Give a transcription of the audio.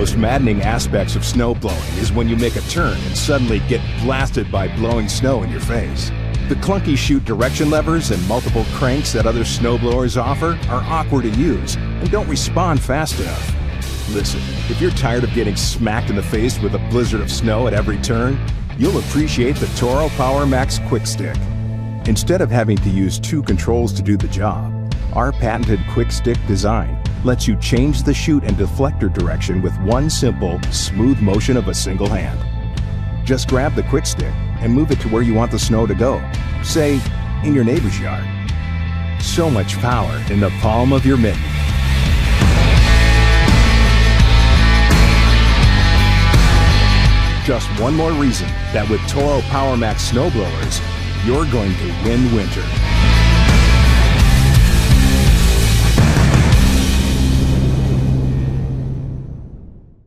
most maddening aspects of snow blowing is when you make a turn and suddenly get blasted by blowing snow in your face. The clunky chute direction levers and multiple cranks that other snowblowers offer are awkward to use and don't respond fast enough. Listen, if you're tired of getting smacked in the face with a blizzard of snow at every turn, you'll appreciate the Toro Power Max Quick Stick. Instead of having to use two controls to do the job, our patented Quick Stick design lets you change the chute and deflector direction with one simple, smooth motion of a single hand. Just grab the Quick Stick and move it to where you want the snow to go, say, in your neighbor's yard. So much power in the palm of your mitten. Just one more reason that with Toro Power Max snowblowers, you're going to win winter.